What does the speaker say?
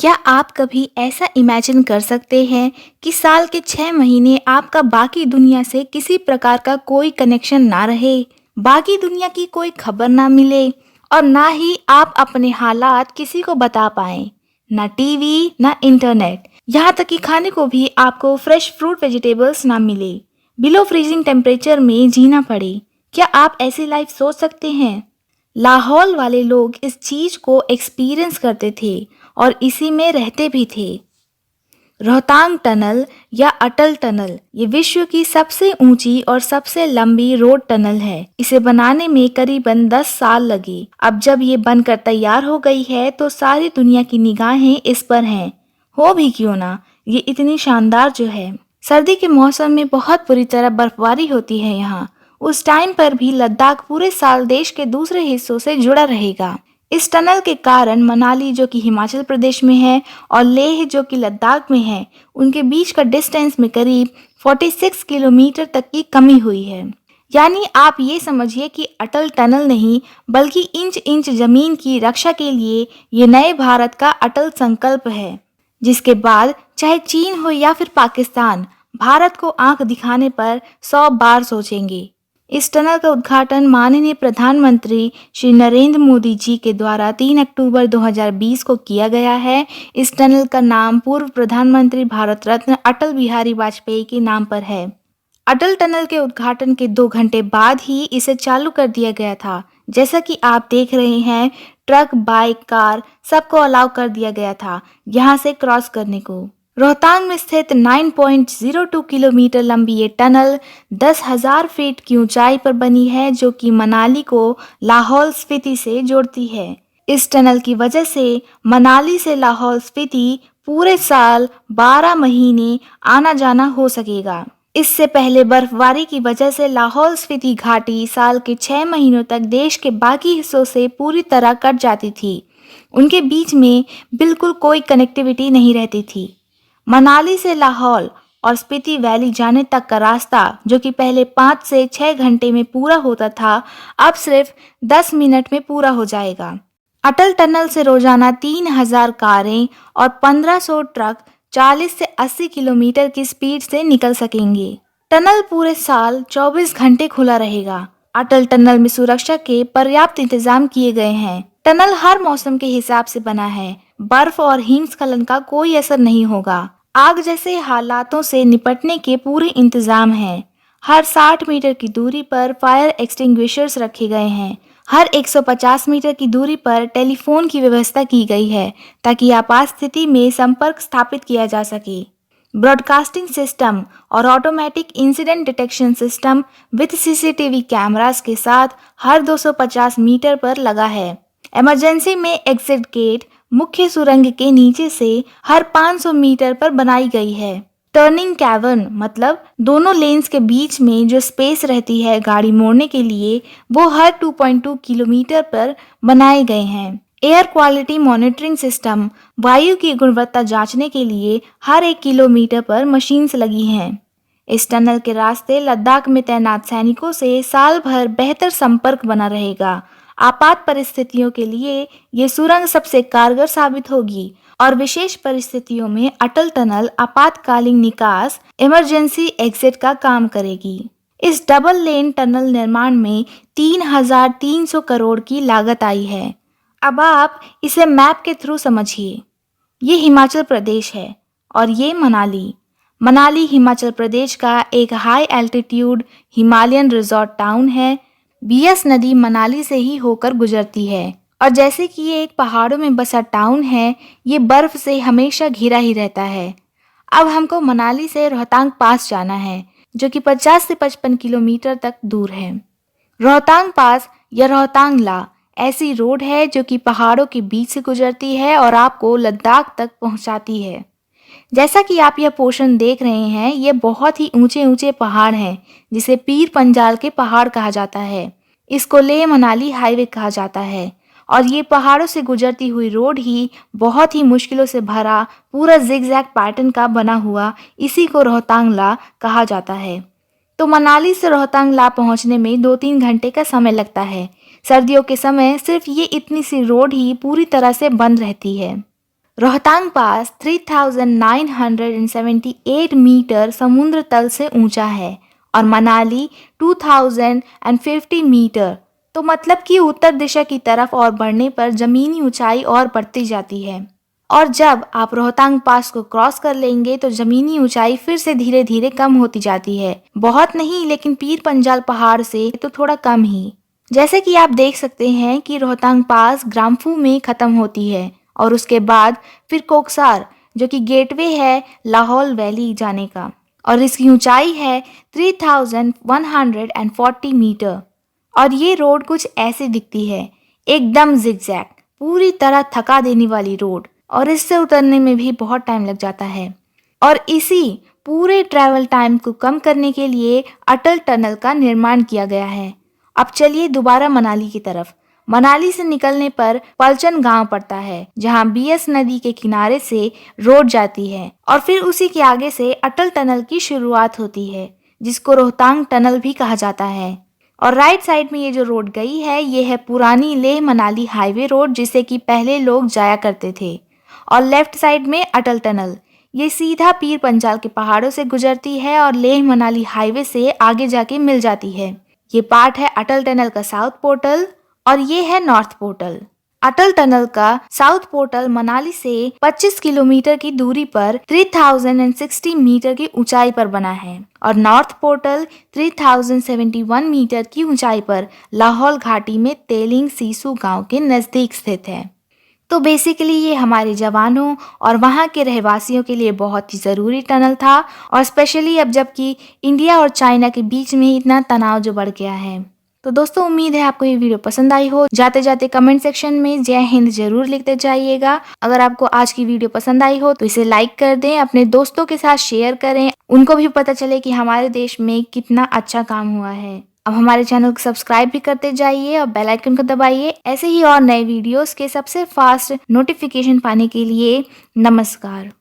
क्या आप कभी ऐसा इमेजिन कर सकते हैं कि साल के 6 महीने आपका बाकी दुनिया से किसी प्रकार का कोई कनेक्शन ना रहे, बाकी दुनिया की कोई खबर ना मिले और ना ही आप अपने हालात किसी को बता पाएं, ना टीवी, ना इंटरनेट, यहाँ तक कि खाने को भी आपको फ्रेश फ्रूट वेजिटेबल्स ना मिले, बिलो फ्रीजिंग टेम्परेचर में जीना पड़े। क्या आप ऐसी लाइफ सोच सकते हैं? लाहौल वाले लोग इस चीज को एक्सपीरियंस करते थे और इसी में रहते भी थे। रोहतांग टनल या अटल टनल ये विश्व की सबसे ऊंची और सबसे लंबी रोड टनल है। इसे बनाने में करीबन 10 साल लगे। अब जब ये बनकर तैयार हो गई है तो सारी दुनिया की निगाहें इस पर हैं। हो भी क्यों ना, ये इतनी शानदार जो है। सर्दी के मौसम में बहुत बुरी तरह बर्फबारी होती है यहाँ। उस टाइम पर भी लद्दाख पूरे साल देश के दूसरे हिस्सों से जुड़ा रहेगा। इस टनल के कारण मनाली जो कि हिमाचल प्रदेश में है और लेह जो कि लद्दाख में है, उनके बीच का डिस्टेंस में करीब 46 किलोमीटर तक की कमी हुई है। यानी आप ये समझिए कि अटल टनल नहीं बल्कि इंच इंच जमीन की रक्षा के लिए ये नए भारत का अटल संकल्प है, जिसके बाद चाहे चीन हो या फिर पाकिस्तान, भारत को आंख दिखाने पर 100 बार सोचेंगे। इस टनल का उद्घाटन माननीय प्रधानमंत्री श्री नरेंद्र मोदी जी के द्वारा 3 अक्टूबर 2020 को किया गया है। इस टनल का नाम पूर्व प्रधानमंत्री भारत रत्न अटल बिहारी वाजपेयी के नाम पर है। अटल टनल के उद्घाटन के 2 घंटे बाद ही इसे चालू कर दिया गया था। जैसा कि आप देख रहे हैं, ट्रक, बाइक, कार सबको अलाउ कर दिया गया था यहाँ से क्रॉस करने को। रोहतांग में स्थित 9.02 किलोमीटर लंबी ये टनल 10,000 फीट की ऊंचाई पर बनी है, जो कि मनाली को लाहौल स्पीति से जोड़ती है। इस टनल की वजह से मनाली से लाहौल स्पीति पूरे साल 12 महीने आना जाना हो सकेगा। इससे पहले बर्फबारी की वजह से लाहौल स्पीति घाटी साल के 6 महीनों तक देश के बाकी हिस्सों से पूरी तरह कट जाती थी। उनके बीच में बिल्कुल कोई कनेक्टिविटी नहीं रहती थी। मनाली से लाहौल और स्पीति वैली जाने तक का रास्ता, जो कि पहले 5 से 6 घंटे में पूरा होता था, अब सिर्फ 10 मिनट में पूरा हो जाएगा। अटल टनल से रोजाना 3,000 कारें और 1,500 ट्रक 40 से 80 किलोमीटर की स्पीड से निकल सकेंगे। टनल पूरे साल 24 घंटे खुला रहेगा। अटल टनल में सुरक्षा के पर्याप्त इंतजाम किए गए हैं। टनल हर मौसम के हिसाब से बना है। बर्फ और हिमस्खलन का कोई असर नहीं होगा। आग जैसे हालातों से निपटने के पूरे इंतजाम हैं। हर 60 मीटर की दूरी पर फायर एक्सटिंग्विशर्स रखे गए हैं। हर 150 मीटर की दूरी पर टेलीफोन की व्यवस्था की गई है ताकि आपात स्थिति में संपर्क स्थापित किया जा सके। ब्रॉडकास्टिंग सिस्टम और automatic incident detection system with CCTV cameras के साथ हर 250 मीटर पर लगा है। इमरजेंसी में एग्जिट गेट मुख्य सुरंग के नीचे से हर 500 मीटर पर बनाई गई है। टर्निंग कैवर्न मतलब दोनों लेन्स के बीच में जो स्पेस रहती है गाड़ी मोड़ने के लिए, वो हर 2.2 किलोमीटर पर बनाए गए हैं। एयर क्वालिटी मॉनिटरिंग सिस्टम वायु की गुणवत्ता जांचने के लिए हर 1 किलोमीटर पर मशीन्स लगी हैं। इस टनल के रास्ते लद्दाख में तैनात सैनिकों से साल भर बेहतर संपर्क बना रहेगा। आपात परिस्थितियों के लिए ये सुरंग सबसे कारगर साबित होगी और विशेष परिस्थितियों में अटल टनल आपातकालीन निकास इमरजेंसी एग्जिट का काम करेगी। इस डबल लेन टनल निर्माण में 3,300 करोड़ की लागत आई है। अब आप इसे मैप के थ्रू समझिए। ये हिमाचल प्रदेश है और ये मनाली। मनाली हिमाचल प्रदेश का एक high altitude Himalayan resort town है। बियास नदी मनाली से ही होकर गुजरती है और जैसे कि ये एक पहाड़ों में बसा टाउन है, ये बर्फ से हमेशा घिरा ही रहता है। अब हमको मनाली से रोहतांग पास जाना है, जो कि 50 से 55 किलोमीटर तक दूर है। रोहतांग पास या रोहतांग ला ऐसी रोड है जो कि पहाड़ों के बीच से गुजरती है और आपको लद्दाख तक पहुंचाती है। जैसा कि आप यह पोर्शन देख रहे हैं, ये बहुत ही ऊंचे ऊंचे पहाड़ हैं, जिसे पीर पंजाल के पहाड़ कहा जाता है। इसको लेह मनाली हाईवे कहा जाता है और ये पहाड़ों से गुजरती हुई रोड ही बहुत ही मुश्किलों से भरा पूरा जिगजैग पैटर्न का बना हुआ, इसी को रोहतांग ला कहा जाता है। तो मनाली से रोहतांग ला पहुंचने में 2-3 घंटे का समय लगता है। सर्दियों के समय सिर्फ ये इतनी सी रोड ही पूरी तरह से बंद रहती है। रोहतांग पास 3,978 मीटर समुद्र तल से ऊंचा है और मनाली 2,050 मीटर। तो मतलब कि उत्तर दिशा की तरफ और बढ़ने पर जमीनी ऊंचाई और बढ़ती जाती है। और जब आप रोहतांग पास को क्रॉस कर लेंगे तो जमीनी ऊंचाई फिर से धीरे धीरे कम होती जाती है। बहुत नहीं, लेकिन पीर पंजाल पहाड़ से तो थोड़ा कम ही। जैसे कि आप देख सकते हैं कि रोहतांग पास ग्राम्फू में खत्म होती है और उसके बाद फिर कोकसार, जो कि गेटवे है लाहौल वैली जाने का, और इसकी ऊंचाई है 3,140 मीटर। और ये रोड कुछ ऐसे दिखती है, एकदम जिगजैग, पूरी तरह थका देने वाली रोड, और इससे उतरने में भी बहुत टाइम लग जाता है। और इसी पूरे ट्रैवल टाइम को कम करने के लिए अटल टनल का निर्माण किया गया है। अब चलिए दोबारा मनाली की तरफ। मनाली से निकलने पर पलचन गांव पड़ता है, जहां बीएस नदी के किनारे से रोड जाती है और फिर उसी के आगे से अटल टनल की शुरुआत होती है, जिसको रोहतांग टनल भी कहा जाता है। और राइट साइड में ये जो रोड गई है, ये है पुरानी लेह मनाली हाईवे रोड, जिसे कि पहले लोग जाया करते थे। और लेफ्ट साइड में अटल टनल, ये सीधा पीर पंजाल के पहाड़ों से गुजरती है और लेह मनाली हाईवे से आगे जाके मिल जाती है। ये पार्ट है अटल टनल का साउथ पोर्टल और ये है नॉर्थ पोर्टल। अटल टनल का साउथ पोर्टल मनाली से 25 किलोमीटर की दूरी पर 3060 मीटर की ऊंचाई पर बना है और नॉर्थ पोर्टल 3071 मीटर की ऊंचाई पर लाहौल घाटी में तेलिंग सीसू गांव के नजदीक स्थित है। तो बेसिकली ये हमारे जवानों और वहाँ के रहवासियों के लिए बहुत ही ज़रूरी टनल था, और स्पेशली अब जबकि इंडिया और चाइना के बीच में इतना तनाव जो बढ़ गया है। तो दोस्तों, उम्मीद है आपको ये वीडियो पसंद आई हो। जाते जाते कमेंट सेक्शन में जय हिंद जरूर लिखते जाइएगा। अगर आपको आज की वीडियो पसंद आई हो तो इसे लाइक कर दें, अपने दोस्तों के साथ शेयर करें, उनको भी पता चले कि हमारे देश में कितना अच्छा काम हुआ है। अब हमारे चैनल को सब्सक्राइब भी करते जाइए और बेल आइकन को दबाइए ऐसे ही और नए वीडियोस के सबसे फास्ट नोटिफिकेशन पाने के लिए। नमस्कार।